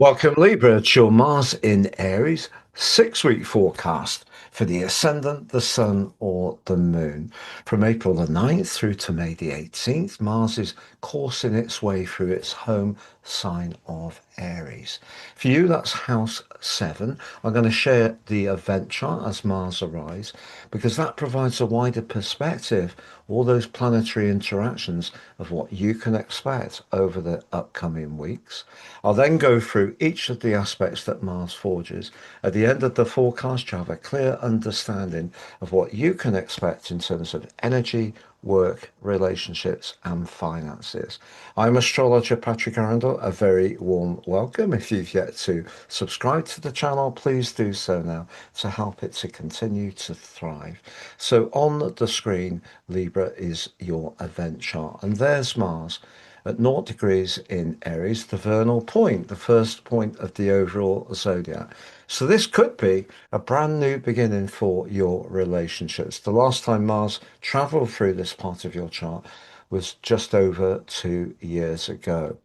Welcome, Libra. It's your Mars in Aries 6 week forecast for the Ascendant, the Sun, or the Moon. From April the 9th through to May the 18th, Mars is coursing its way through its home sign of Aries. For you, that's House 7. I'm going to share the event chart as Mars arrives because that provides a wider perspective, all those planetary interactions of what you can expect over the upcoming weeks. I'll then go through each of the aspects that Mars forges. At the end of the forecast, you have a clear understanding of what you can expect in terms of energy, work, relationships, and finances. I'm astrologer Patrick Arundell. A very warm welcome. If you've yet to subscribe to the channel, please do so now to help it to continue to thrive. So on the screen, Libra is your event chart, and there's Mars at 0 degrees in Aries, the vernal point, the first point of the overall zodiac. So this could be a brand new beginning for your relationships. The last time Mars traveled through this part of your chart was just over 2 years ago.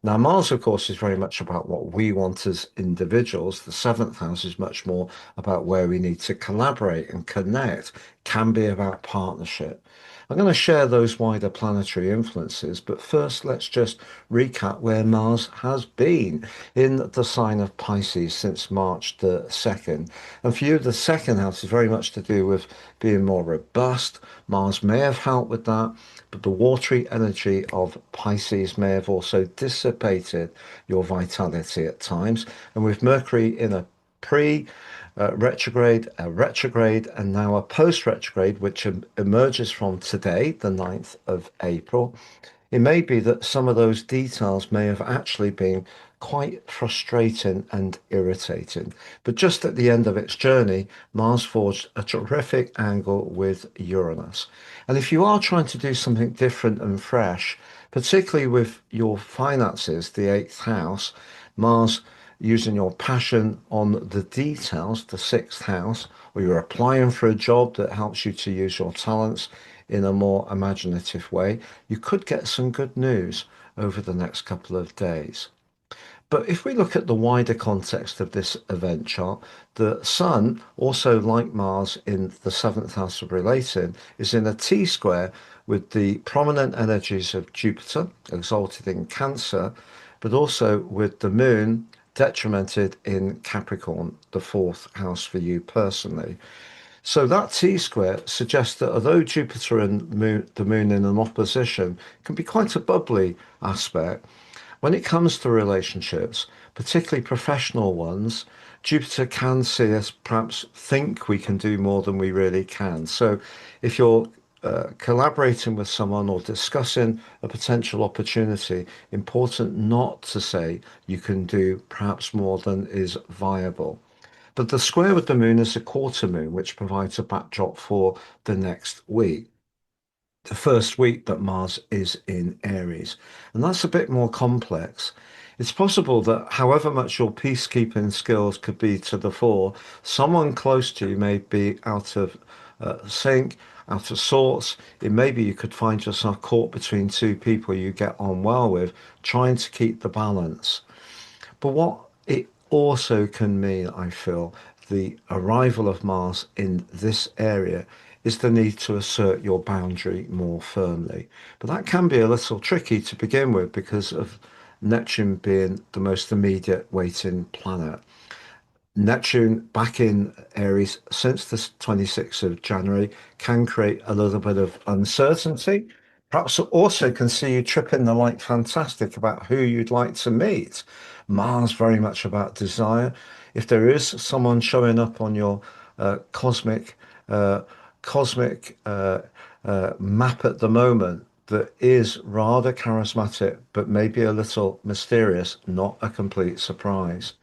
Now, Mars, of course, is very much about what we want as individuals. The seventh house is much more about where we need to collaborate and connect, can be about partnership. I'm going to share those wider planetary influences, but first let's just recap where Mars has been in the sign of Pisces since March the 2nd. And for you, the second house is very much to do with being more robust. Mars may have helped with that, but the watery energy of Pisces may have also dissipated your vitality at times. And with Mercury in a pre retrograde, a retrograde, and now a post retrograde, which emerges from today, the 9th of April. It may be that some of those details may have actually been quite frustrating and irritating. But just at the end of its journey, Mars forged a terrific angle with Uranus. And if you are trying to do something different and fresh, particularly with your finances, the eighth house, Mars using your passion on the details, the sixth house, or you're applying for a job that helps you to use your talents in a more imaginative way, you could get some good news over the next couple of days. But if we look at the wider context of this event chart, the Sun, also like Mars in the seventh house of relating, is in a T square with the prominent energies of Jupiter, exalted in Cancer, but also with the Moon detrimented in Capricorn, the fourth house for you personally. So that T square suggests that although Jupiter and the Moon in an opposition can be quite a bubbly aspect, when it comes to relationships, particularly professional ones, Jupiter can see us perhaps think we can do more than we really can. So if you're collaborating with someone or discussing a potential opportunity, important not to say you can do perhaps more than is viable. But the square with the moon is a quarter moon, which provides a backdrop for the next week, the first week that Mars is in Aries. And that's a bit more complex. It's possible that however much your peacekeeping skills could be to the fore, someone close to you may be out of sync, out of sorts. It may be you could find yourself caught between two people you get on well with, trying to keep the balance. But what it also can mean, I feel, the arrival of Mars in this area is the need to assert your boundary more firmly. But that can be a little tricky to begin with because of Neptune being the most immediate waiting planet. Neptune back in Aries since the 26th of January can create a little bit of uncertainty. Perhaps also can see you tripping the light fantastic about who you'd like to meet. Mars very much about desire. If there is someone showing up on your cosmic uh, map at the moment that is rather charismatic, but maybe a little mysterious, not a complete surprise.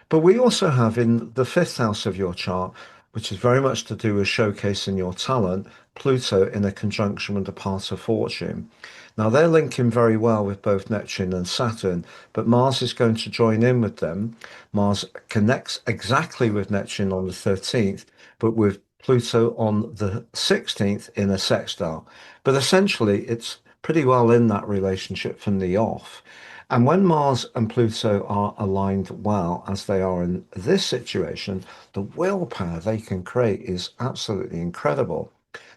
But we also have in the fifth house of your chart, which is very much to do with showcasing your talent, Pluto in a conjunction with the part of fortune. Now they're linking very well with both Neptune and Saturn, but Mars is going to join in with them. Mars connects exactly with Neptune on the 13th, but with Pluto on the 16th in a sextile. But essentially, it's pretty well in that relationship from the off. And when Mars and Pluto are aligned well, as they are in this situation, the willpower they can create is absolutely incredible.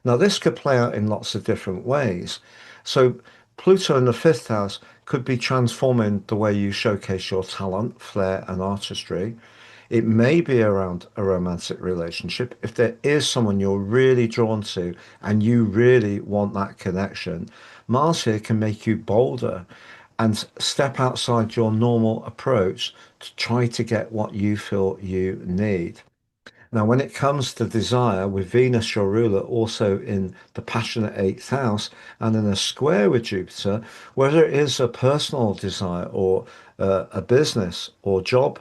Now, this could play out in lots of different ways. So, Pluto in the fifth house could be transforming the way you showcase your talent, flair, and artistry. It may be around a romantic relationship. If there is someone you're really drawn to and you really want that connection, Mars here can make you bolder and step outside your normal approach to try to get what you feel you need. Now, when it comes to desire, with Venus, your ruler, also in the passionate eighth house and in a square with Jupiter, whether it is a personal desire or a business or job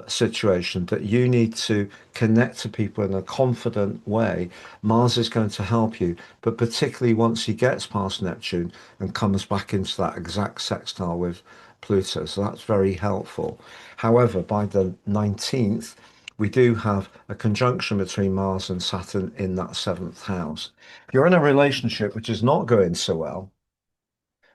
situation that you need to connect to people in a confident way, Mars is going to help you. But particularly once he gets past Neptune and comes back into that exact sextile with Pluto. So that's very helpful. However, by the 19th, we do have a conjunction between Mars and Saturn in that seventh house. If you're in a relationship which is not going so well,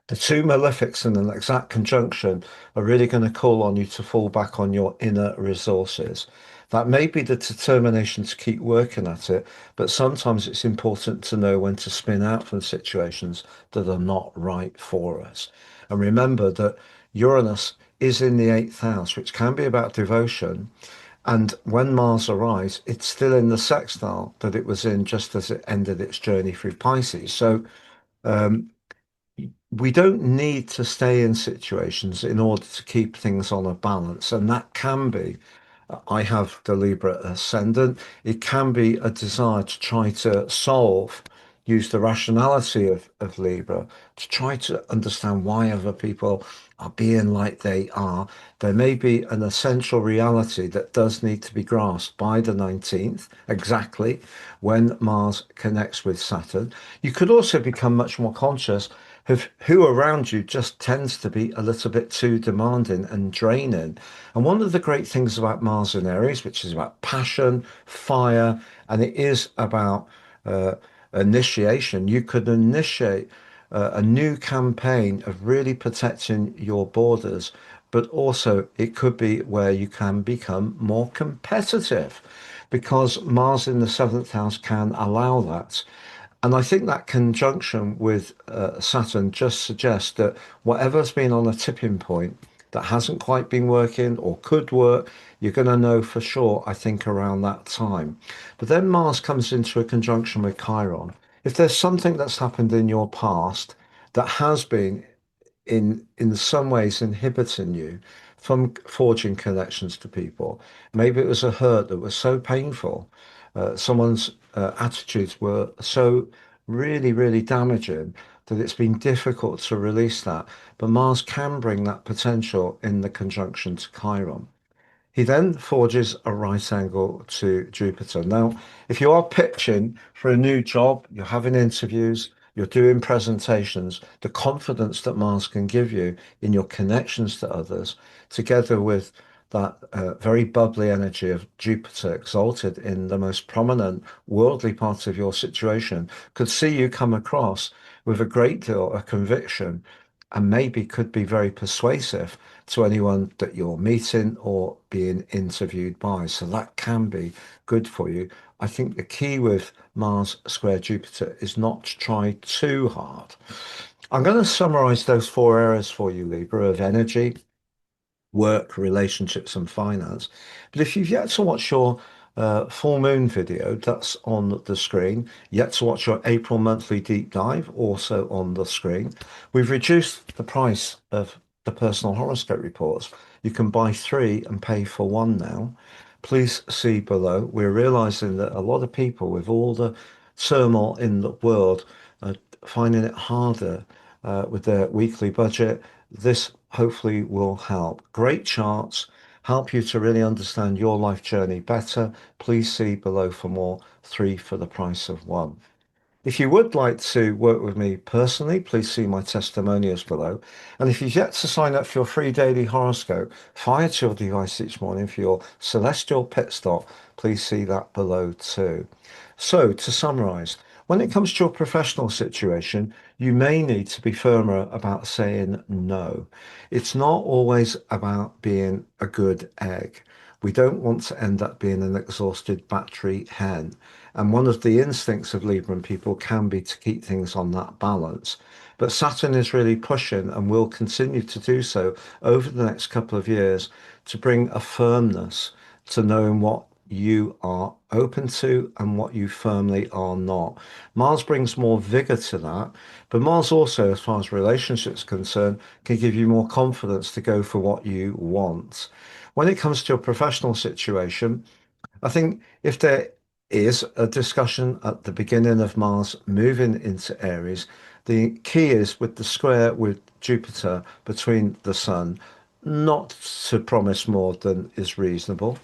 the two malefics in an exact conjunction are really going to call on you to fall back on your inner resources. That may be the determination to keep working at it, but sometimes it's important to know when to spin out from situations that are not right for us. And remember that Uranus is in the eighth house, which can be about devotion. And when Mars arrives, it's still in the sextile that it was in just as it ended its journey through Pisces. So we don't need to stay in situations in order to keep things on a balance. And that can be, I have the Libra ascendant, it can be a desire to try to solve, use the rationality of Libra to try to understand why other people are being like they are. There may be an essential reality that does need to be grasped by the 19th, exactly when Mars connects with Saturn. You could also become much more conscious who around you just tends to be a little bit too demanding and draining. And one of the great things about Mars in Aries, which is about passion, fire, and it is about uh, initiation, you could initiate a new campaign of really protecting your borders, but also it could be where you can become more competitive because Mars in the seventh house can allow that. And I think that conjunction with Saturn just suggests that whatever's been on a tipping point that hasn't quite been working or could work, you're going to know for sure, I think, around that time. But then Mars comes into a conjunction with Chiron. If there's something that's happened in your past that has been in some ways inhibiting you from forging connections to people. Maybe it was a hurt that was so painful. Someone's attitudes were so really damaging that it's been difficult to release that. But Mars can bring that potential in the conjunction to Chiron. He then forges a right angle to Jupiter. Now, if you are pitching for a new job, you're having interviews, you're doing presentations, the confidence that Mars can give you in your connections to others, together with that very bubbly energy of Jupiter exalted in the most prominent worldly part of your situation, could see you come across with a great deal of conviction and maybe could be very persuasive to anyone that you're meeting or being interviewed by. So that can be good for you. I think the key with Mars square Jupiter is not to try too hard. I'm going to summarize those four areas for you, Libra, of energy, work, relationships, and finance. But if you've yet to watch your full moon video, that's on the screen. Yet to watch your April monthly deep dive, also on the screen. We've reduced the price of the personal horoscope reports. You can buy three and pay for one now. Please see below. We're realizing that a lot of people, with all the turmoil in the world, are finding it harder with their weekly budget. This hopefully will help. Great charts help you to really understand your life journey better. Please see below for more. Three for the price of one. If you would like to work with me personally, please see my testimonials below. And if you've yet to sign up for your free daily horoscope, fired to your device each morning for your celestial pit stop, please see that below too. So to summarize, When it comes to your professional situation, you may need to be firmer about saying no. It's not always about being a good egg. We don't want to end up being an exhausted battery hen. And one of the instincts of Libran people can be to keep things on that balance. But Saturn is really pushing and will continue to do so over the next couple of years to bring a firmness to knowing what you are open to and what you firmly are not. Mars brings more vigor to that, but Mars also, as far as relationships are concerned, can give you more confidence to go for what you want. When it comes to your professional situation, I think if there is a discussion at the beginning of Mars moving into Aries, the key is with the square with Jupiter between the Sun, not to promise more than is reasonable.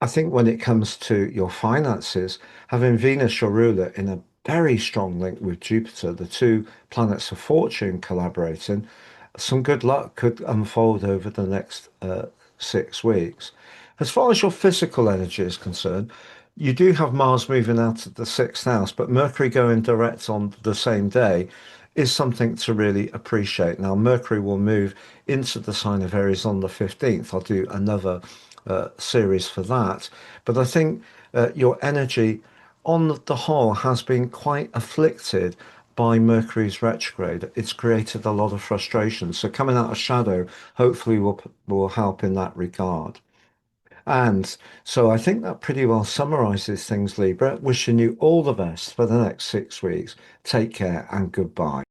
I think when it comes to your finances, having Venus, your ruler, in a very strong link with Jupiter, the two planets of fortune collaborating, some good luck could unfold over the next 6 weeks. As far as your physical energy is concerned, you do have Mars moving out of the sixth house, but Mercury going direct on the same day is something to really appreciate. Now, Mercury will move into the sign of Aries on the 15th. I'll do another series for that. But I think your energy on the whole has been quite afflicted by Mercury's retrograde. It's created a lot of frustration. So coming out of shadow hopefully will help in that regard. And so I think that pretty well summarizes things, Libra. Wishing you all the best for the next 6 weeks. Take care and goodbye.